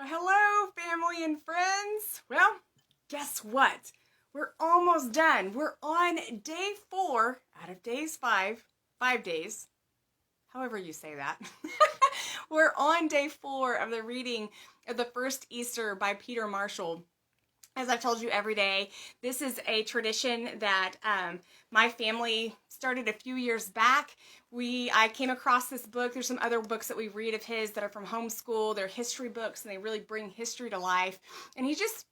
Well, hello, family and friends. Well, guess what? We're almost done. We're on day 4 out of days 5. 5 days. However you say that. We're on day 4 of the reading of the first Easter by Peter Marshall. As I've told you every day, this is a tradition that my family started a few years back. I came across this book. There's some other books that we read of his that are from homeschool. They're history books, and they really bring history to life. And he's just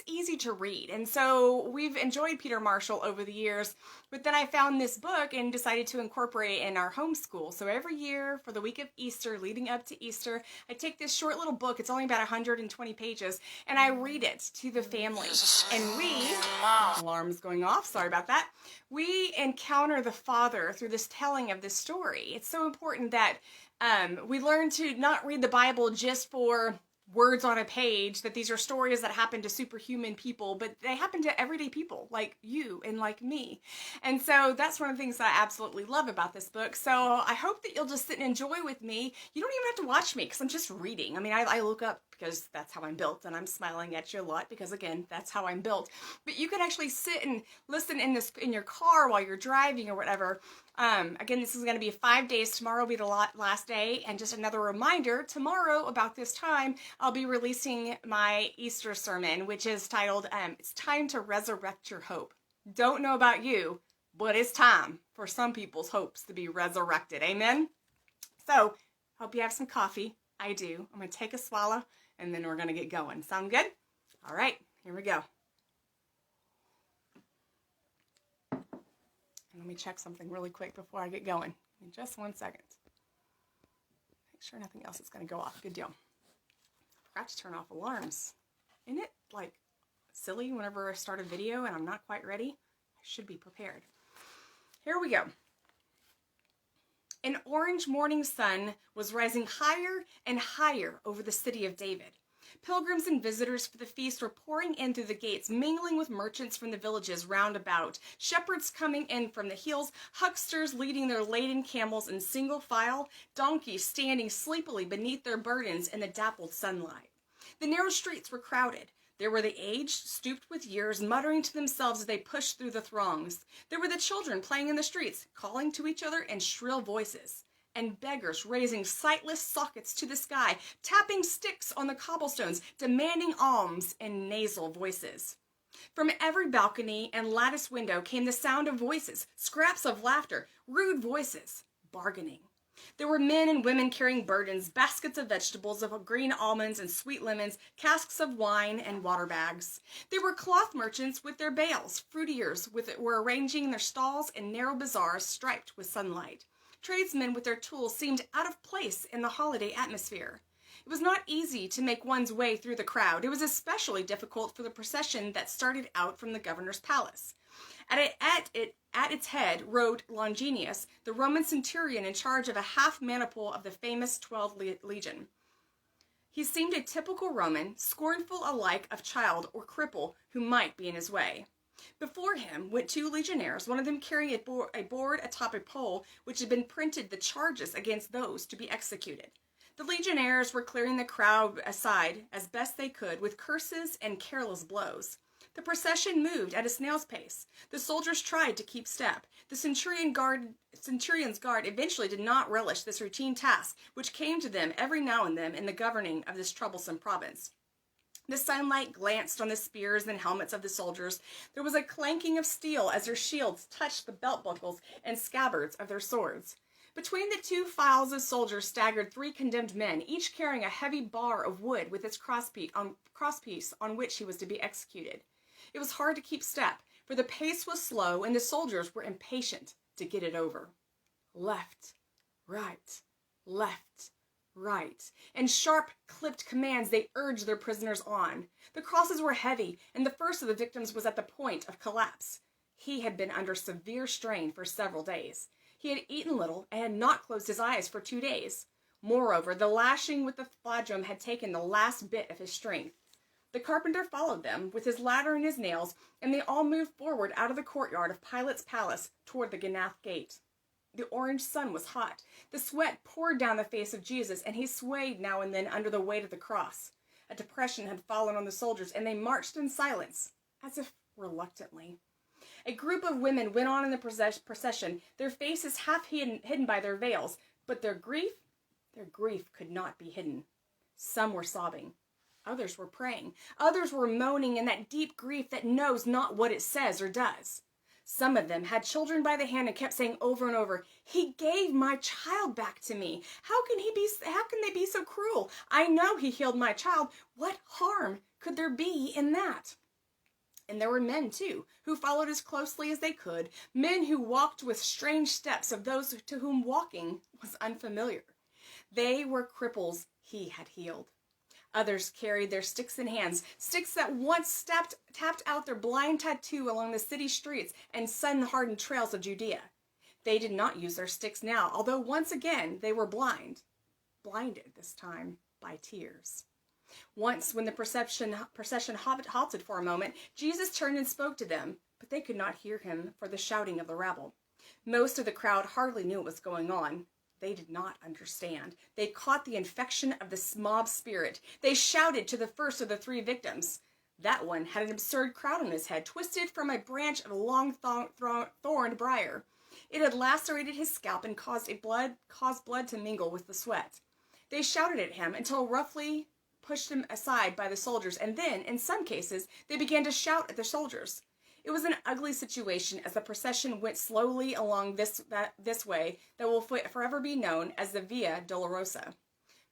easy to read. And so we've enjoyed Peter Marshall over the years. But then I found this book and decided to incorporate it in our homeschool. So every year for the week of Easter, leading up to Easter, I take this short little book. It's only about 120 pages, and I read it to the family. And alarm's going off, sorry about that. We encounter the Father through this telling of this story. It's so important that we learn to not read the Bible just for words on a page, that these are stories that happen to superhuman people, but they happen to everyday people like you and like me. And so that's one of the things that I absolutely love about this book. So I hope that you'll just sit and enjoy with me. You don't even have to watch me because I'm just reading. I mean, I look up because that's how I'm built, and I'm smiling at you a lot because, again, that's how I'm built. But you could actually sit and listen in your car while you're driving or whatever. Again, this is going to be 5 days. Tomorrow will be the last day. And just another reminder, tomorrow about this time, I'll be releasing my Easter sermon, which is titled, It's Time to Resurrect Your Hope. Don't know about you, but it's time for some people's hopes to be resurrected. Amen? So, hope you have some coffee. I do. I'm going to take a swallow, and then we're going to get going. Sound good? All right, here we go. And let me check something really quick before I get going. In just 1 second. Make sure nothing else is going to go off. Good deal. I forgot to turn off alarms. Isn't it like silly whenever I start a video and I'm not quite ready? I should be prepared. Here we go. An orange morning sun was rising higher and higher over the city of David. Pilgrims and visitors for the feast were pouring in through the gates, mingling with merchants from the villages round about, shepherds coming in from the hills, hucksters leading their laden camels in single file, donkeys standing sleepily beneath their burdens in the dappled sunlight. The narrow streets were crowded. There were the aged, stooped with years, muttering to themselves as they pushed through the throngs. There were the children playing in the streets, calling to each other in shrill voices. And beggars raising sightless sockets to the sky, tapping sticks on the cobblestones, demanding alms in nasal voices. From every balcony and lattice window came the sound of voices, scraps of laughter, rude voices, bargaining. There were men and women carrying burdens, baskets of vegetables, of green almonds and sweet lemons, casks of wine and water bags. There were cloth merchants with their bales, fruitiers were arranging their stalls in narrow bazaars striped with sunlight. Tradesmen with their tools seemed out of place in the holiday atmosphere. It was not easy to make one's way through the crowd. It was especially difficult for the procession that started out from the governor's palace. At its head rode Longinus, the Roman centurion in charge of a half-maniple of the famous 12th Legion. He seemed a typical Roman, scornful alike of child or cripple who might be in his way. Before him went 2 legionnaires, one of them carrying a board atop a pole which had been printed the charges against those to be executed. The legionnaires were clearing the crowd aside as best they could with curses and careless blows. The procession moved at a snail's pace. The soldiers tried to keep step. The centurion's guard eventually did not relish this routine task, which came to them every now and then in the governing of this troublesome province. The sunlight glanced on the spears and helmets of the soldiers. There was a clanking of steel as their shields touched the belt buckles and scabbards of their swords. Between the 2 files of soldiers staggered 3 condemned men, each carrying a heavy bar of wood with its crosspiece on which he was to be executed. It was hard to keep step, for the pace was slow and the soldiers were impatient to get it over. Left, right, left, right. In sharp, clipped commands, they urged their prisoners on. The crosses were heavy, and the first of the victims was at the point of collapse. He had been under severe strain for several days. He had eaten little and had not closed his eyes for 2 days. Moreover, the lashing with the flagrum had taken the last bit of his strength. The carpenter followed them with his ladder and his nails, and they all moved forward out of the courtyard of Pilate's palace toward the Ganath gate. The orange sun was hot. The sweat poured down the face of Jesus, and he swayed now and then under the weight of the cross. A depression had fallen on the soldiers, and they marched in silence, as if reluctantly. A group of women went on in the procession, their faces half hidden by their veils, but their grief could not be hidden. Some were sobbing. Others were praying. Others were moaning in that deep grief that knows not what it says or does. Some of them had children by the hand and kept saying over and over, "He gave my child back to me. How can they be so cruel? I know he healed my child. What harm could there be in that?" And there were men, too, who followed as closely as they could, men who walked with strange steps of those to whom walking was unfamiliar. They were cripples he had healed. Others carried their sticks in hands, sticks that once tapped out their blind tattoo along the city streets and sun-hardened trails of Judea. They did not use their sticks now, although once again they were blinded this time by tears. Once, when the procession halted for a moment, Jesus turned and spoke to them, but they could not hear him for the shouting of the rabble. Most of the crowd hardly knew what was going on. They did not understand. They caught the infection of the mob spirit. They shouted to the first of the three victims. That one had an absurd crown on his head, twisted from a branch of a long thorned briar. It had lacerated his scalp and caused blood to mingle with the sweat. They shouted at him until roughly pushed him aside by the soldiers, and then, in some cases, they began to shout at the soldiers. It was an ugly situation as the procession went slowly along this way that will forever be known as the Via Dolorosa.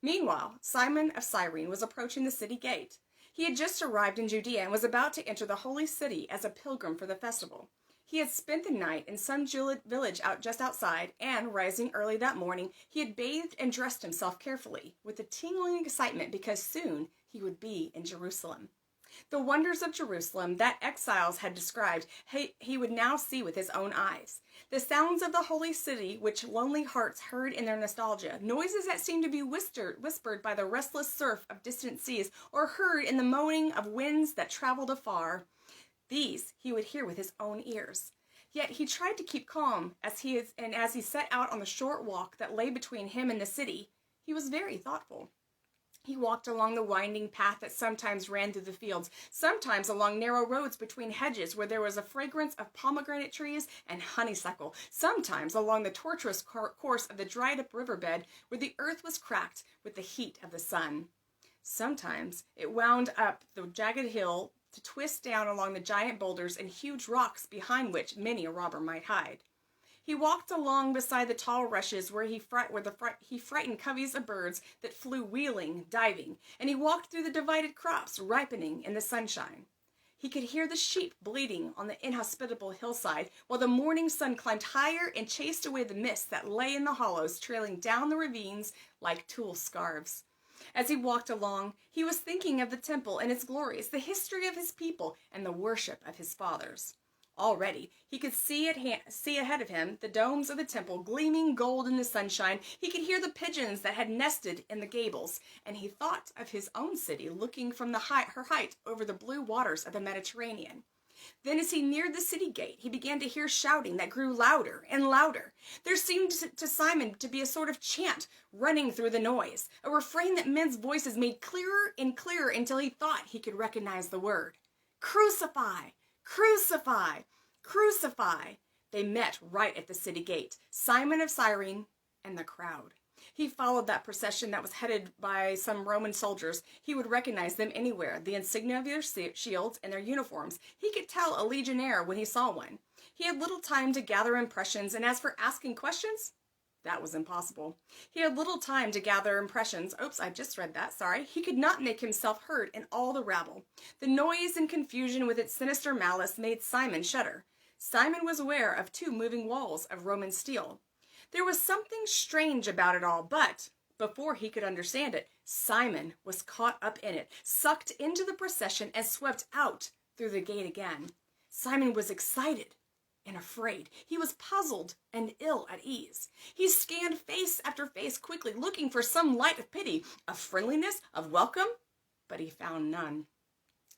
Meanwhile, Simon of Cyrene was approaching the city gate. He had just arrived in Judea and was about to enter the holy city as a pilgrim for the festival. He had spent the night in some village just outside, and, rising early that morning, he had bathed and dressed himself carefully, with a tingling excitement because soon he would be in Jerusalem. The wonders of Jerusalem that exiles had described, he would now see with his own eyes. The sounds of the holy city which lonely hearts heard in their nostalgia, noises that seemed to be whispered by the restless surf of distant seas, or heard in the moaning of winds that traveled afar. These he would hear with his own ears. Yet he tried to keep calm as he set out on the short walk that lay between him and the city. He was very thoughtful. He walked along the winding path that sometimes ran through the fields, sometimes along narrow roads between hedges where there was a fragrance of pomegranate trees and honeysuckle, sometimes along the tortuous course of the dried-up riverbed where the earth was cracked with the heat of the sun. Sometimes it wound up the jagged hill to twist down along the giant boulders and huge rocks behind which many a robber might hide. He walked along beside the tall rushes where he frightened coveys of birds that flew wheeling, diving, and he walked through the divided crops ripening in the sunshine. He could hear the sheep bleating on the inhospitable hillside while the morning sun climbed higher and chased away the mist that lay in the hollows, trailing down the ravines like tulle scarves. As he walked along, he was thinking of the temple and its glories, the history of his people, and the worship of his fathers. Already, he could see ahead of him the domes of the temple gleaming gold in the sunshine. He could hear the pigeons that had nested in the gables, and he thought of his own city looking from her height over the blue waters of the Mediterranean. Then as he neared the city gate, he began to hear shouting that grew louder and louder. There seemed to Simon to be a sort of chant running through the noise, a refrain that men's voices made clearer and clearer until he thought he could recognize the word. Crucify! Crucify! Crucify! They met right at the city gate, Simon of Cyrene and the crowd. He followed that procession that was headed by some Roman soldiers. He would recognize them anywhere, the insignia of their shields and their uniforms. He could tell a legionnaire when he saw one. He had little time to gather impressions, and as for asking questions, that was impossible. He had little time to gather impressions. Oops, I just read that, sorry. He could not make himself heard in all the rabble. The noise and confusion with its sinister malice made Simon shudder. Simon was aware of 2 moving walls of Roman steel. There was something strange about it all, but before he could understand it, Simon was caught up in it, sucked into the procession, and swept out through the gate again. Simon was excited and afraid. He was puzzled and ill at ease. He scanned face after face quickly, looking for some light of pity, of friendliness, of welcome, but he found none.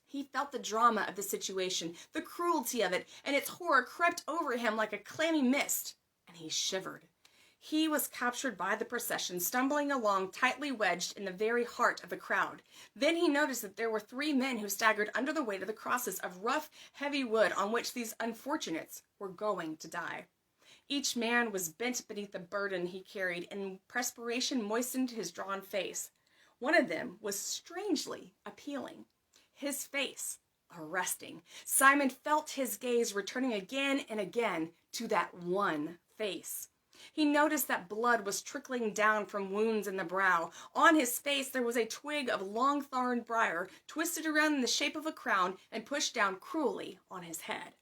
He felt the drama of the situation, the cruelty of it, and its horror crept over him like a clammy mist, and he shivered. He was captured by the procession, stumbling along, tightly wedged in the very heart of the crowd. Then he noticed that there were 3 men who staggered under the weight of the crosses of rough, heavy wood on which these unfortunates were going to die. Each man was bent beneath the burden he carried, and perspiration moistened his drawn face. One of them was strangely appealing. His face arresting. Simon felt his gaze returning again and again to that one face. He noticed that blood was trickling down from wounds in the brow. On his face there was a twig of long-thorned briar, twisted around in the shape of a crown and pushed down cruelly on his head.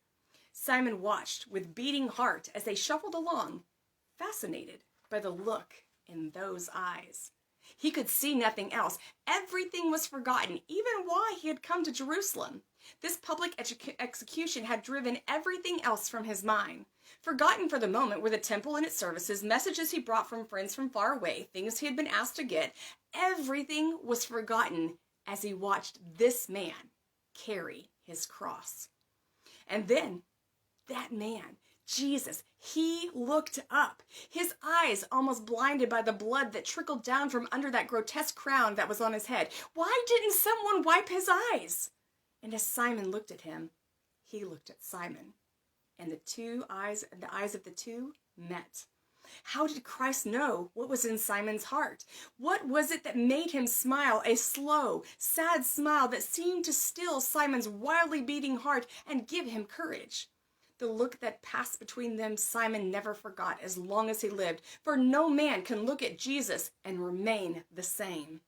Simon watched with beating heart as they shuffled along, fascinated by the look in those eyes. He could see nothing else. Everything was forgotten, even why he had come to Jerusalem. This public execution had driven everything else from his mind. Forgotten for the moment were the temple and its services, messages he brought from friends from far away, things he had been asked to get. Everything was forgotten as he watched this man carry his cross. And then, that man, Jesus, he looked up, his eyes almost blinded by the blood that trickled down from under that grotesque crown that was on his head. Why didn't someone wipe his eyes? And as Simon looked at him, he looked at Simon, and the eyes of the two met. How did Christ know what was in Simon's heart? What was it that made him smile, a slow, sad smile that seemed to still Simon's wildly beating heart and give him courage? The look that passed between them Simon never forgot as long as he lived, for no man can look at Jesus and remain the same.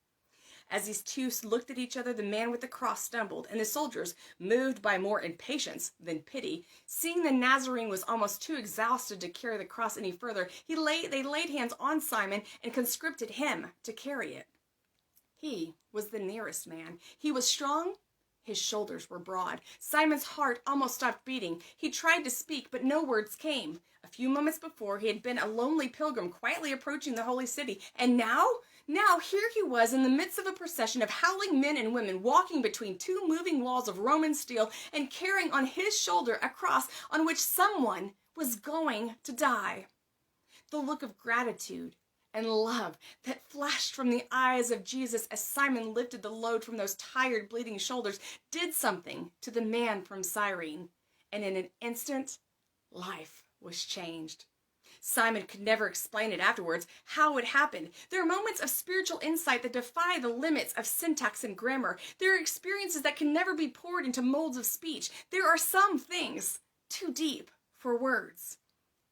As these two looked at each other, the man with the cross stumbled, and the soldiers, moved by more impatience than pity, seeing the Nazarene was almost too exhausted to carry the cross any further, they laid hands on Simon and conscripted him to carry it. He was the nearest man. He was strong. His shoulders were broad. Simon's heart almost stopped beating. He tried to speak, but no words came. A few moments before, he had been a lonely pilgrim quietly approaching the holy city, and now here he was in the midst of a procession of howling men and women walking between 2 moving walls of Roman steel and carrying on his shoulder a cross on which someone was going to die. The look of gratitude and love that flashed from the eyes of Jesus as Simon lifted the load from those tired, bleeding shoulders did something to the man from Cyrene, and in an instant, life was changed. Simon could never explain it afterwards, how it happened. There are moments of spiritual insight that defy the limits of syntax and grammar. There are experiences that can never be poured into molds of speech. There are some things too deep for words.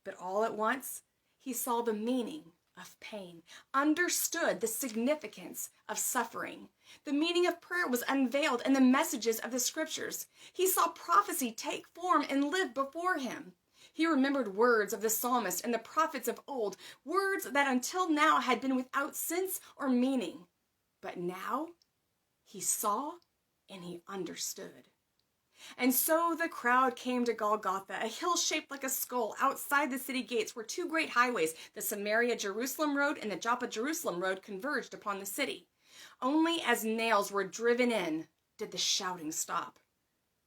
But all at once, he saw the meaning of pain, understood the significance of suffering. The meaning of prayer was unveiled in the messages of the scriptures. He saw prophecy take form and live before him. He remembered words of the psalmist and the prophets of old, words that until now had been without sense or meaning. But now he saw and he understood. And so the crowd came to Golgotha, a hill shaped like a skull. Outside the city gates were 2 great highways. The Samaria-Jerusalem road and the Joppa-Jerusalem road converged upon the city. Only as nails were driven in did the shouting stop.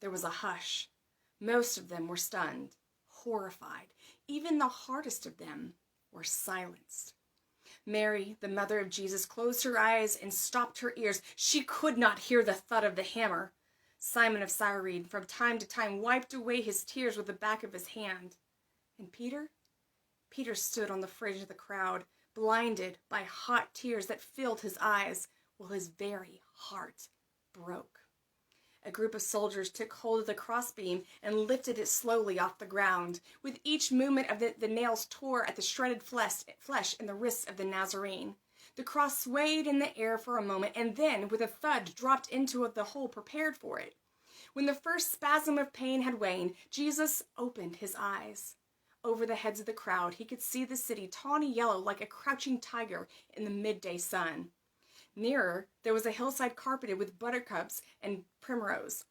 There was a hush. Most of them were stunned, horrified. Even the hardest of them were silenced. Mary, the mother of Jesus, closed her eyes and stopped her ears. She could not hear the thud of the hammer. Simon of Cyrene from time to time wiped away his tears with the back of his hand. And Peter? Peter stood on the fringe of the crowd, blinded by hot tears that filled his eyes, while his very heart broke. A group of soldiers took hold of the crossbeam and lifted it slowly off the ground. With each movement of the nails tore at the shredded flesh and the wrists of the Nazarene. The cross swayed in the air for a moment, and then, with a thud, dropped into the hole prepared for it. When the first spasm of pain had waned, Jesus opened his eyes. Over the heads of the crowd, he could see the city tawny yellow like a crouching tiger in the midday sun. Nearer, there was a hillside carpeted with buttercups and primrose.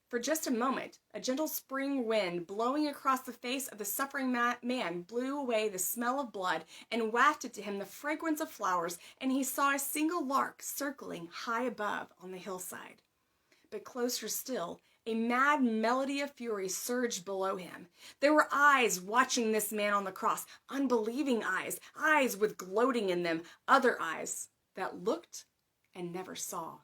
For just a moment, a gentle spring wind blowing across the face of the suffering man blew away the smell of blood and wafted to him the fragrance of flowers, and he saw a single lark circling high above on the hillside. But closer still, A mad melody of fury surged below him. There were eyes watching this man on the cross, unbelieving eyes, eyes with gloating in them, other eyes that looked and never saw.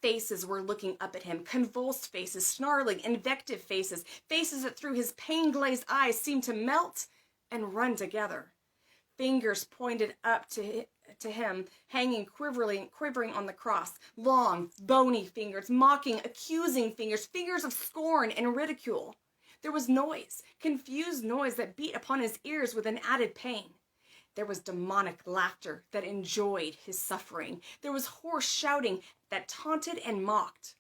Faces were looking up at him, convulsed faces, snarling, invective faces, faces that through his pain-glazed eyes seemed to melt and run together. Fingers pointed up to him, hanging quivering on the cross. Long, bony fingers, mocking, accusing fingers, fingers of scorn and ridicule. There was noise, confused noise that beat upon his ears with an added pain. There was demonic laughter that enjoyed his suffering. There was hoarse shouting that taunted and mocked.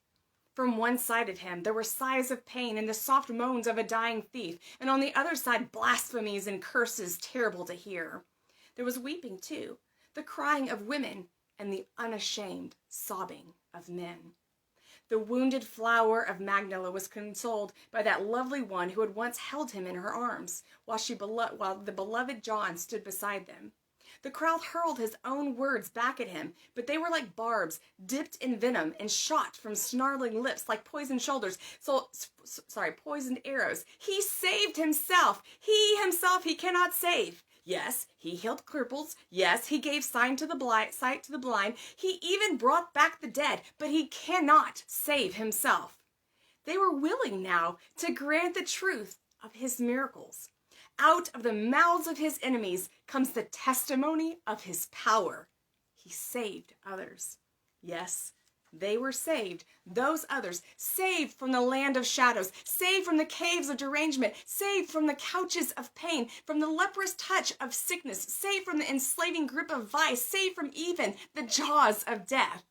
From one side of him, there were sighs of pain and the soft moans of a dying thief, and on the other side, blasphemies and curses terrible to hear. There was weeping, too, the crying of women and the unashamed sobbing of men. The wounded flower of Magdala was consoled by that lovely one who had once held him in her arms, while the beloved John stood beside them. The crowd hurled his own words back at him, but they were like barbs dipped in venom and shot from snarling lips like poisoned poisoned arrows. He saved himself. He himself he cannot save. Yes, he healed cripples. Yes, he gave sight to the blind. He even brought back the dead, but he cannot save himself. They were willing now to grant the truth of his miracles. Out of the mouths of his enemies comes the testimony of his power. He saved others. Yes, they were saved, those others, saved from the land of shadows, saved from the caves of derangement, saved from the couches of pain, from the leprous touch of sickness, saved from the enslaving grip of vice, saved from even the jaws of death.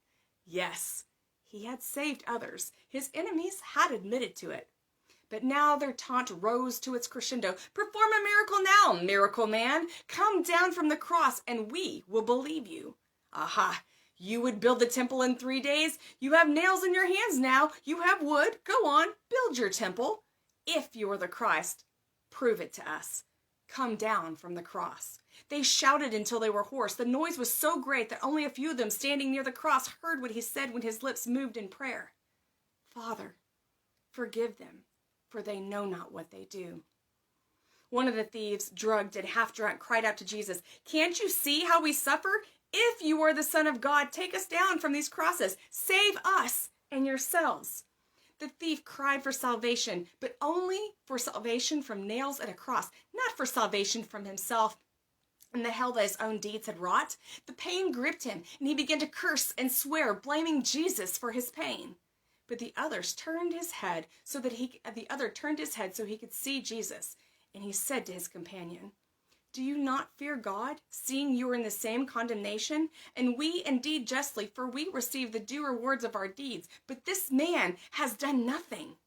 Yes, he had saved others. His enemies had admitted to it. But now their taunt rose to its crescendo. Perform a miracle now, miracle man. Come down from the cross and we will believe you. Aha! You would build the temple in 3 days. You have nails in your hands now. You have wood. Go on, build your temple. If you are the Christ, prove it to us. Come down from the cross. They shouted until they were hoarse. The noise was so great that only a few of them standing near the cross heard what he said when his lips moved in prayer. Father, forgive them, for they know not what they do. One of the thieves, drugged and half drunk, cried out to Jesus, "Can't you see how we suffer? If you are the Son of God, take us down from these crosses. Save us and yourselves." The thief cried for salvation, but only for salvation from nails at a cross, not for salvation from himself and the hell that his own deeds had wrought. The pain gripped him, and he began to curse and swear, blaming Jesus for his pain. But the other turned his head so he could see Jesus, and he said to his companion, "Do you not fear God, seeing you are in the same condemnation? And we indeed justly, for we receive the due rewards of our deeds, but this man has done nothing."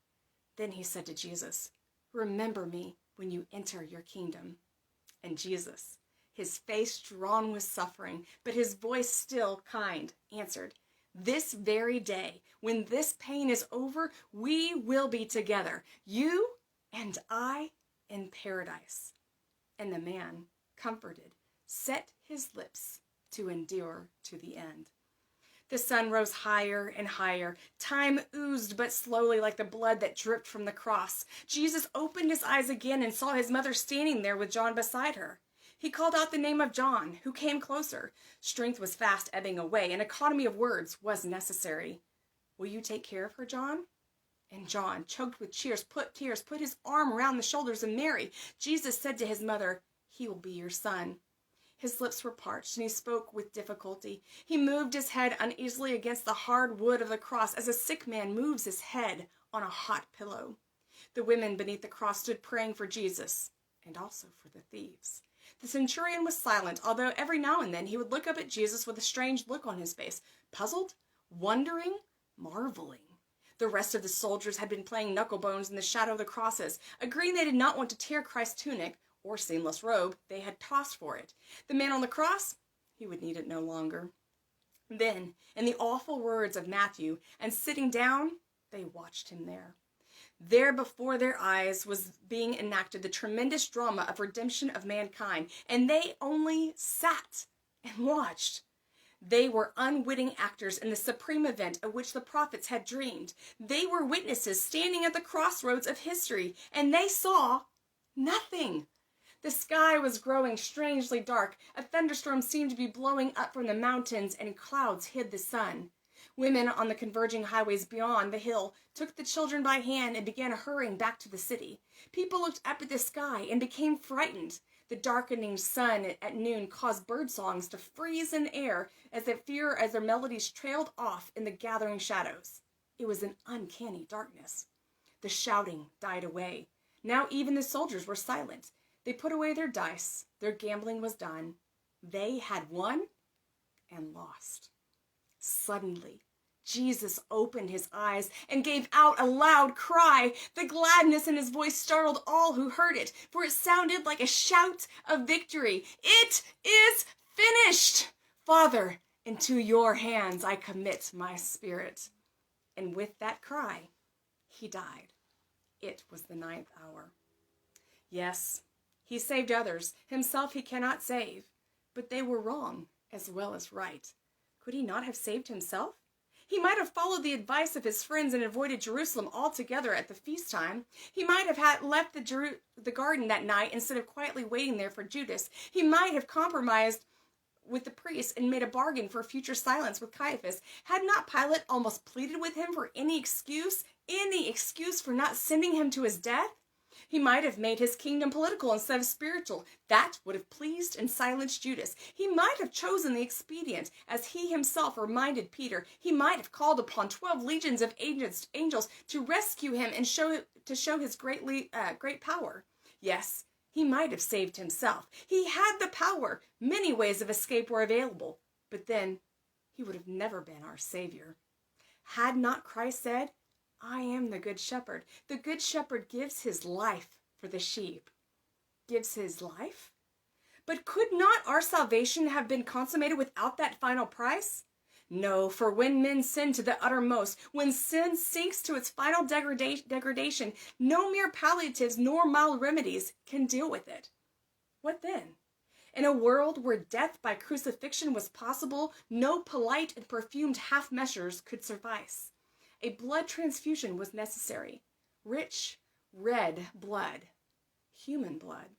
Then he said to Jesus, "Remember me when you enter your kingdom." And Jesus, his face drawn with suffering, but his voice still kind, answered, "This very day, when this pain is over, we will be together, you and I, in paradise." And the man, comforted, set his lips to endure to the end. The sun rose higher and higher. Time oozed but slowly like the blood that dripped from the cross. Jesus opened his eyes again and saw his mother standing there with John beside her. He called out the name of John, who came closer. Strength was fast ebbing away. An economy of words was necessary. "Will you take care of her, John?" And John, choked with tears, put his arm around the shoulders of Mary. Jesus said to his mother, "He will be your son." His lips were parched, and he spoke with difficulty. He moved his head uneasily against the hard wood of the cross, as a sick man moves his head on a hot pillow. The women beneath the cross stood praying for Jesus, and also for the thieves. The centurion was silent, although every now and then he would look up at Jesus with a strange look on his face, puzzled, wondering, marveling. The rest of the soldiers had been playing knucklebones in the shadow of the crosses, agreeing they did not want to tear Christ's tunic or seamless robe they had tossed for it. The man on the cross, he would need it no longer. Then, in the awful words of Matthew, and sitting down, they watched him there. There before their eyes was being enacted the tremendous drama of redemption of mankind, and they only sat and watched. They were unwitting actors in the supreme event of which the prophets had dreamed. They were witnesses standing at the crossroads of history, and they saw nothing. The sky was growing strangely dark. A thunderstorm seemed to be blowing up from the mountains, and clouds hid the sun. Women on the converging highways beyond the hill took the children by hand and began hurrying back to the city. People looked up at the sky and became frightened. The darkening sun at noon caused bird songs to freeze in the air as their melodies trailed off in the gathering shadows. It was an uncanny darkness. The shouting died away. Now even the soldiers were silent. They put away their dice. Their gambling was done. They had won and lost. Suddenly, Jesus opened his eyes and gave out a loud cry. The gladness in his voice startled all who heard it, for it sounded like a shout of victory. "It is finished! Father, into your hands I commit my spirit." And with that cry, he died. It was the 9th hour. Yes, he saved others. Himself he cannot save. But they were wrong as well as right. Could he not have saved himself? He might have followed the advice of his friends and avoided Jerusalem altogether at the feast time. He might have left the garden that night instead of quietly waiting there for Judas. He might have compromised with the priests and made a bargain for future silence with Caiaphas. Had not Pilate almost pleaded with him for any excuse for not sending him to his death? He might have made his kingdom political instead of spiritual. That would have pleased and silenced Judas. He might have chosen the expedient, as he himself reminded Peter. He might have called upon 12 legions of angels to rescue him and to show his great power. Yes, he might have saved himself. He had the power. Many ways of escape were available. But then he would have never been our Savior. Had not Christ said, "I am the good shepherd"? The good shepherd gives his life for the sheep. Gives his life? But could not our salvation have been consummated without that final price? No, for when men sin to the uttermost, when sin sinks to its final degradation, no mere palliatives nor mild remedies can deal with it. What then? In a world where death by crucifixion was possible, no polite and perfumed half measures could suffice. A blood transfusion was necessary. Rich, red blood. Human blood.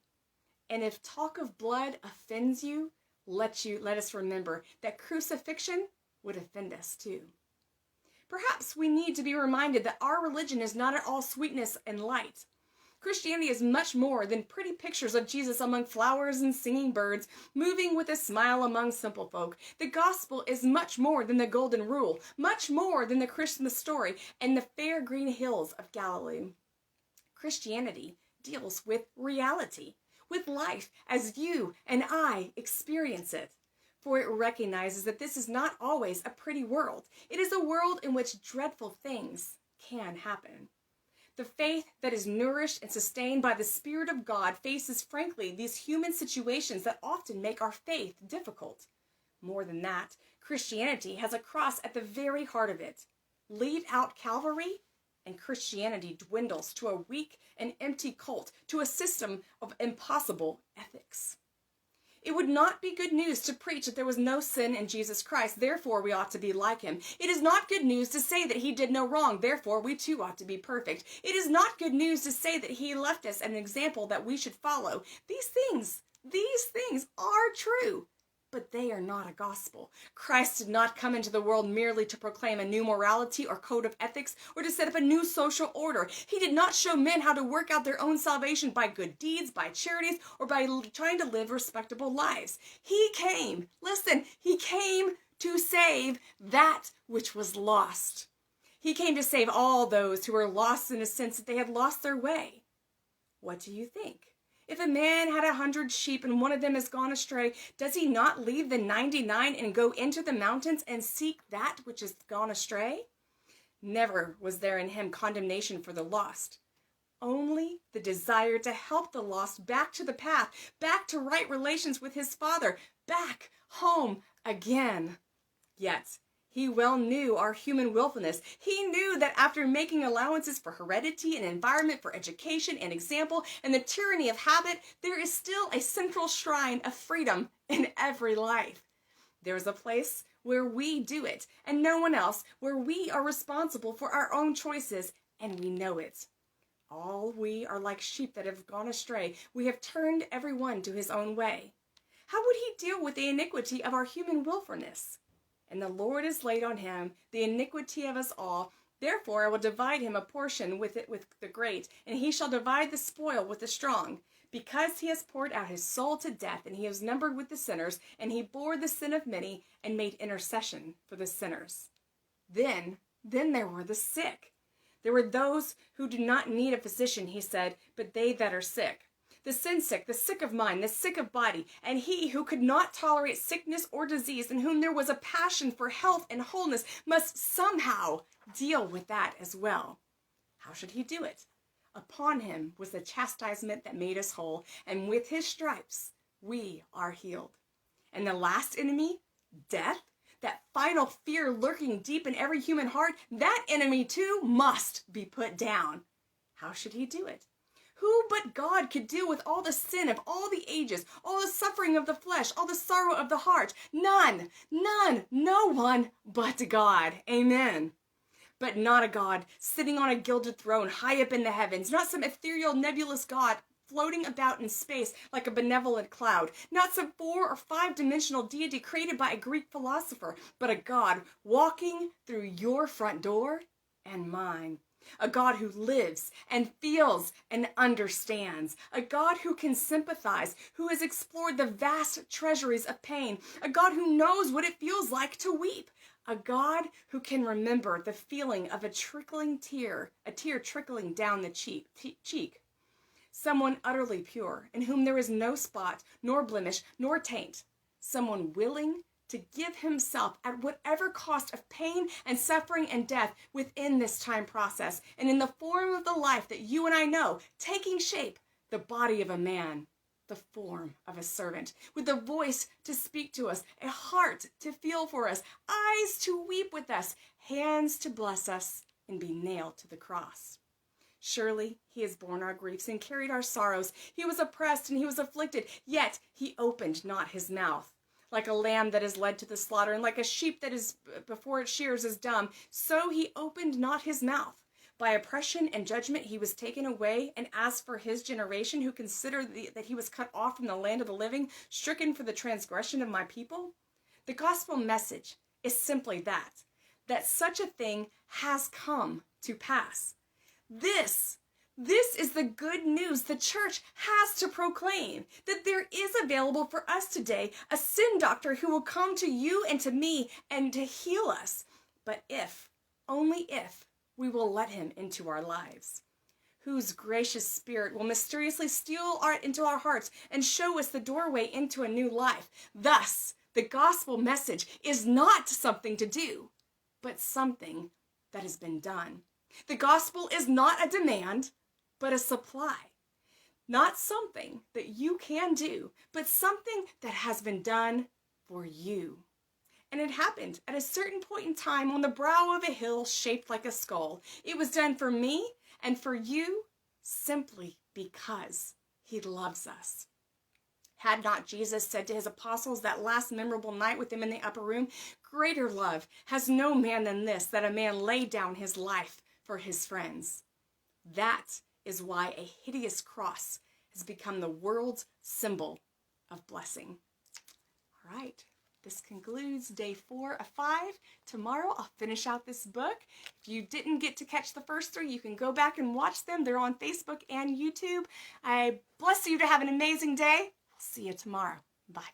And if talk of blood offends you, let us remember that crucifixion would offend us too. Perhaps we need to be reminded that our religion is not at all sweetness and light. Christianity is much more than pretty pictures of Jesus among flowers and singing birds, moving with a smile among simple folk. The gospel is much more than the golden rule, much more than the Christmas story and the fair green hills of Galilee. Christianity deals with reality, with life as you and I experience it. For it recognizes that this is not always a pretty world. It is a world in which dreadful things can happen. The faith that is nourished and sustained by the Spirit of God faces frankly these human situations that often make our faith difficult. More than that, Christianity has a cross at the very heart of it. Leave out Calvary, and Christianity dwindles to a weak and empty cult, to a system of impossible ethics. It would not be good news to preach that there was no sin in Jesus Christ, therefore we ought to be like him. It is not good news to say that he did no wrong, therefore we too ought to be perfect. It is not good news to say that he left us an example that we should follow. These things are true, but they are not a gospel. Christ did not come into the world merely to proclaim a new morality or code of ethics or to set up a new social order. He did not show men how to work out their own salvation by good deeds, by charities, or by trying to live respectable lives. He came to save that which was lost. He came to save all those who were lost in a sense that they had lost their way. What do you think? If a man had 100 sheep and one of them has gone astray, does he not leave the 99 and go into the mountains and seek that which has gone astray? Never was there in him condemnation for the lost. Only the desire to help the lost back to the path, back to right relations with his Father, back home again. Yet, he well knew our human willfulness. He knew that after making allowances for heredity and environment, for education and example, and the tyranny of habit, there is still a central shrine of freedom in every life. There is a place where we do it, and no one else, where we are responsible for our own choices, and we know it. All we are like sheep that have gone astray. We have turned every one to his own way. How would he deal with the iniquity of our human willfulness? And the Lord has laid on him the iniquity of us all. Therefore I will divide him a portion with the great, and he shall divide the spoil with the strong. Because he has poured out his soul to death, and he is numbered with the sinners, and he bore the sin of many, and made intercession for the sinners. Then there were the sick. There were those who do not need a physician, he said, but they that are sick. The sin sick, the sick of mind, the sick of body, and he who could not tolerate sickness or disease, in whom there was a passion for health and wholeness, must somehow deal with that as well. How should he do it? Upon him was the chastisement that made us whole, and with his stripes we are healed. And the last enemy, death, that final fear lurking deep in every human heart, that enemy too must be put down. How should he do it? Who but God could deal with all the sin of all the ages, all the suffering of the flesh, all the sorrow of the heart? None, no one but God. Amen. But not a God sitting on a gilded throne high up in the heavens, not some ethereal nebulous God floating about in space like a benevolent cloud, not some 4 or 5-dimensional deity created by a Greek philosopher, but a God walking through your front door and mine. A God who lives and feels and understands. A God who can sympathize, who has explored the vast treasuries of pain. A God who knows what it feels like to weep. A God who can remember the feeling of a tear trickling down the cheek. Someone utterly pure, in whom there is no spot, nor blemish, nor taint. Someone willing to give himself at whatever cost of pain and suffering and death within this time process, and in the form of the life that you and I know, taking shape, the body of a man, the form of a servant, with a voice to speak to us, a heart to feel for us, eyes to weep with us, hands to bless us, and be nailed to the cross. Surely he has borne our griefs and carried our sorrows. He was oppressed and he was afflicted, yet he opened not his mouth. Like a lamb that is led to the slaughter, and like a sheep that is before its shears is dumb, so he opened not his mouth. By oppression and judgment he was taken away, and as for his generation, who consider that he was cut off from the land of the living, stricken for the transgression of my people, the gospel message is simply that such a thing has come to pass. This is the good news the church has to proclaim, that there is available for us today a sin doctor who will come to you and to me and to heal us. But only if, we will let him into our lives, whose gracious spirit will mysteriously steal into our hearts and show us the doorway into a new life. Thus, the gospel message is not something to do, but something that has been done. The gospel is not a demand, but a supply. Not something that you can do, but something that has been done for you. And it happened at a certain point in time on the brow of a hill shaped like a skull. It was done for me and for you simply because he loves us. Had not Jesus said to his apostles that last memorable night with them in the upper room, "Greater love has no man than this, that a man lay down his life for his friends." That is why a hideous cross has become the world's symbol of blessing. All right, this concludes day 4 of 5. Tomorrow I'll finish out this book. If you didn't get to catch the first 3, you can go back and watch them. They're on Facebook and YouTube. I bless you to have an amazing day. I'll see you tomorrow. Bye.